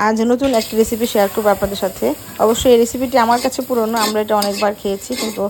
আজ নতুন একটা রেসিপি শেয়ার করবো আপনাদের সাথে। অবশ্যই এই রেসিপিটি আমার কাছে পুরনো, আমরা এটা অনেকবার খেয়েছি, কিন্তু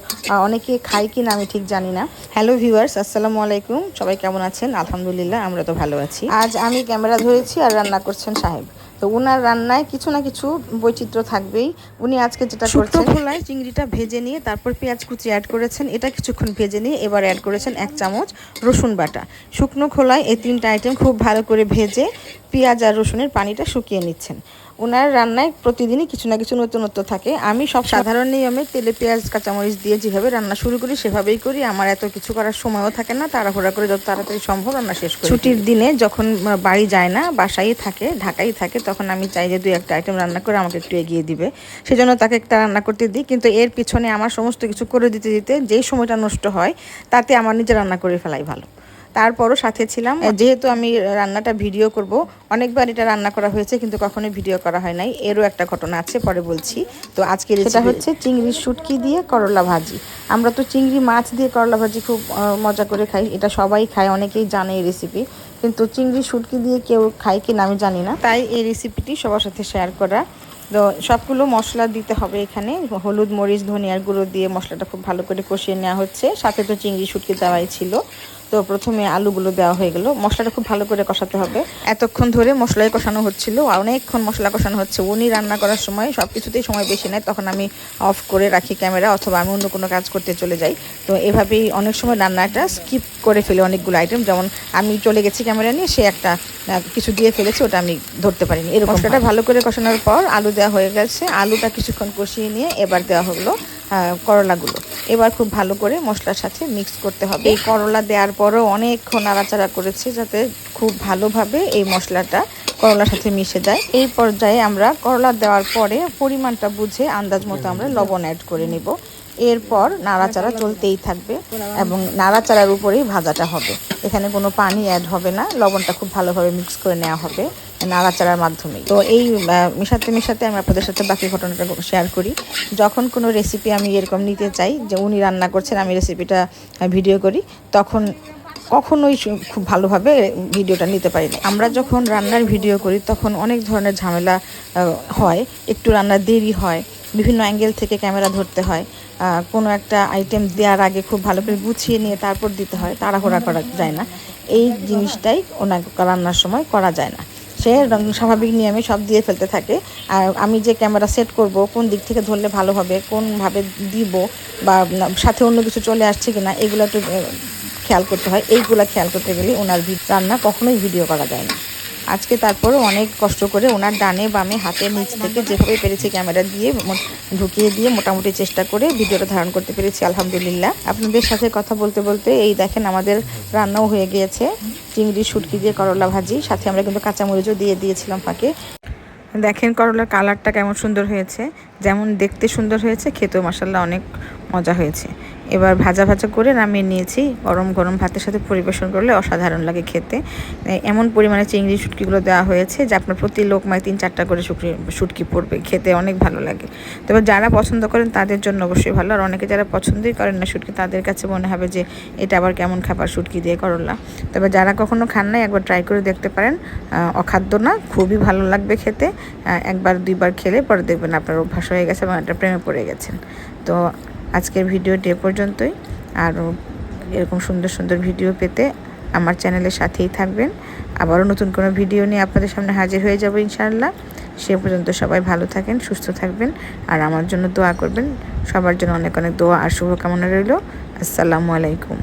অনেকে খাই কি না আমি ঠিক জানি না। হ্যালো ভিউয়ার্স, আসসালামু আলাইকুম। সবাই কেমন আছেন? আলহামদুলিল্লাহ, আমরা তো ভালো আছি। আজ আমি ক্যামেরা ধরেছি আর রান্না করছেন সাহেব। তো ওনার রান্নায় কিছু না কিছু বৈচিত্র্য থাকবেই। উনি আজকে যেটা করছেন, খোলায় চিংড়িটা ভেজে নিয়ে তারপর পেঁয়াজ কুচি অ্যাড করেছেন। এটা কিছুক্ষণ ভেজে নিয়ে এবার অ্যাড করেছেন 1 চামচ রসুন বাটা। শুকনো খোলায় এই 3টা আইটেম খুব ভালো করে ভেজে পেঁয়াজ আর রসুনের পানিটা শুকিয়ে নিচ্ছেন। ওনার রান্নায় প্রতিদিনই কিছু না কিছু নতুনত্ব থাকে। আমি সব সাধারণ নিয়মে তেলে পেঁয়াজ কাঁচামরিচ দিয়ে যেভাবে রান্না শুরু করি সেভাবেই করি। আমার এত কিছু করার সময়ও থাকে না, তাড়াহুড়া করে যত তাড়াতাড়ি সম্ভব রান্না শেষ করি। ছুটির দিনে যখন বাড়ি যায় না, বাসায় থাকে, ঢাকায় থাকে, তখন আমি চাই যে 2-1টা আইটেম রান্না করে আমাকে একটু এগিয়ে দিবে, সেজন্য তাকে একটা রান্না করতে দিই। কিন্তু এর পিছনে আমার সমস্ত কিছু করে দিতে দিতে যেই সময়টা নষ্ট হয়, তাতে আমার নিজে রান্না করে ফেলাই ভালো। তারপরও সাথে ছিলাম, যেহেতু আমি রান্নাটা ভিডিও করব। অনেকবার এটা রান্না করা হয়েছে কিন্তু কখনোই ভিডিও করা হয় নাই। এরও একটা ঘটনা আছে, পরে বলছি। তো আজকের এটা হচ্ছে চিংড়ির শুটকি দিয়ে করলা ভাজি। আমরা তো চিংড়ি মাছ দিয়ে করলা ভাজি খুব মজা করে খাই, এটা সবাই খায়, অনেকেই জানে এই রেসিপি। কিন্তু চিংড়ি শুটকি দিয়ে কেউ খায় কিনা আমি জানি না, তাই এই রেসিপিটি সবার সাথে শেয়ার করা। তো সবগুলো মশলা দিতে হবে এখানে। হলুদ, মরিচ, ধনিয়ার গুঁড়ো দিয়ে মশলাটা খুব ভালো করে কষিয়ে নেওয়া হচ্ছে। সাথে তো চিংড়ি শুটকি দেওয়াই ছিল। তো প্রথমে আলুগুলো দেওয়া হয়ে গেল। মশলাটা খুব ভালো করে কষাতে হবে। এতক্ষণ ধরে মশলায় কষানো হচ্ছিল, অনেকক্ষণ মশলা কষানো হচ্ছে। উনি রান্না করার সময় সব কিছুতেই সময় বেশি নেয়, তখন আমি অফ করে রাখি ক্যামেরা, অথবা আমি অন্য কোনো কাজ করতে চলে যাই। তো এভাবেই অনেক সময় রান্নাটা স্কিপ করে ফেলে অনেকগুলো আইটেম। যেমন আমি চলে গেছি ক্যামেরা নিয়ে, সে একটা কিছু দিয়ে ফেলেছে, ওটা আমি ধরতে পারিনি। এরকম মশলাটা ভালো করে কষানোর পর আলু দেওয়া হয়ে গেছে। আলুটা কিছুক্ষণ কষিয়ে নিয়ে এবার দেওয়া হলো করলাগুলো। এবার খুব ভালো করে মশলার সাথে মিক্স করতে হবে। এই করলা দেওয়ার পরও অনেকক্ষণ নাড়াচাড়া করেছি, যাতে খুব ভালোভাবে এই মশলাটা করলার সাথে মিশে যায়। এই পর্যায়ে আমরা করলা দেওয়ার পরে পরিমাণটা বুঝে আন্দাজ মতো আমরা লবণ অ্যাড করে নিব। এরপর নাড়াচাড়া চলতেই থাকবে এবং নাড়াচাড়ার উপরেই ভাজাটা হবে। এখানে কোনো পানি অ্যাড হবে না, লবণটা খুব ভালোভাবে মিক্স করে নেওয়া হবে নাড়াচাড়ার মাধ্যমে। তো এই মেশাতে মেশাতে আমি আপনাদের সাথে বাকি ঘটনাটা শেয়ার করি। যখন কোনো রেসিপি আমি এরকম নিতে চাই যে উনি রান্না করছেন, আমি রেসিপিটা ভিডিও করি, তখন কখনোই খুব ভালোভাবে ভিডিওটা নিতে পারি না। আমরা যখন রান্নার ভিডিও করি তখন অনেক ধরনের ঝামেলা হয়, একটু রান্নার দেরি হয়, বিভিন্ন অ্যাঙ্গেল থেকে ক্যামেরা ধরতে হয়, কোনো একটা আইটেম দেওয়ার আগে খুব ভালো করে গুছিয়ে নিয়ে তারপর দিতে হয়, তাড়াহুড়া করা যায় না। এই জিনিসটাই ওনার রান্নার সময় করা যায় না। সে স্বাভাবিক নিয়মে সব দিয়ে ফেলতে থাকে। আর আমি যে ক্যামেরা সেট করব, কোন দিক থেকে ধরলে ভালো হবে, কোনভাবে দিব, বা সাথে অন্য কিছু চলে আসছে কিনা, এগুলো একটু খেয়াল করতে হয়। এইগুলো খেয়াল করতে গেলে ওনার রান্না কখনোই ভিডিও করা যায় না। আজকে তারপরও অনেক কষ্ট করে ওনার ডানে বামে হাতের নিচ থেকে যেভাবে পেরেছি ক্যামেরা দিয়ে ঢুকিয়ে দিয়ে মোটামুটি চেষ্টা করে ভিডিওটা ধারণ করতে পেরেছি, আলহামদুলিল্লাহ। আপনাদের সাথে কথা বলতে বলতে এই দেখেন আমাদের রান্নাও হয়ে গিয়েছে, চিংড়ি শুটকি দিয়ে করলা ভাজি। সাথে আমরা কিন্তু কাঁচামরিচও দিয়ে দিয়েছিলাম ফাঁকে। দেখেন করলার কালারটা কেমন সুন্দর হয়েছে, যেমন দেখতে সুন্দর হয়েছে, খেতেও মাশাআল্লাহ অনেক মজা হয়েছে। এবার ভাজা ভাজা করে নামিয়ে নিয়েছি। গরম গরম ভাতের সাথে পরিবেশন করলে অসাধারণ লাগে খেতে। এমন পরিমাণে চিংড়ি শুটকিগুলো দেওয়া হয়েছে যে আপনার প্রতি লোকমায় 3-4টা করে শুটকি পড়বে, খেতে অনেক ভালো লাগে। তবে যারা পছন্দ করেন তাদের জন্য অবশ্যই ভালো, আর অনেকে যারা পছন্দই করেন না শুটকি, তাদের কাছে মনে হবে যে এটা আবার কেমন খাবার শুটকি দিয়ে করলা। তবে যারা কখনো খান নাই একবার ট্রাই করে দেখতে পারেন, অখাদ্য না, খুবই ভালো লাগবে খেতে। 1-2বার খেলে পরে দেখবেন আপনার অভ্যাস হয়ে গেছে এবং একটা প্রেমে পড়ে গেছেন। তো আজকের ভিডিওটি এ পর্যন্তই। আর এরকম সুন্দর সুন্দর ভিডিও পেতে আমার চ্যানেলের সাথেই থাকবেন। আবারও নতুন কোনো ভিডিও নিয়ে আপনাদের সামনে হাজির হয়ে যাব ইনশাআল্লাহ। সে পর্যন্ত সবাই ভালো থাকেন, সুস্থ থাকবেন, আর আমার জন্য দোয়া করবেন। সবার জন্য অনেক অনেক দোয়া আর শুভকামনা রইল। আসসালামু আলাইকুম।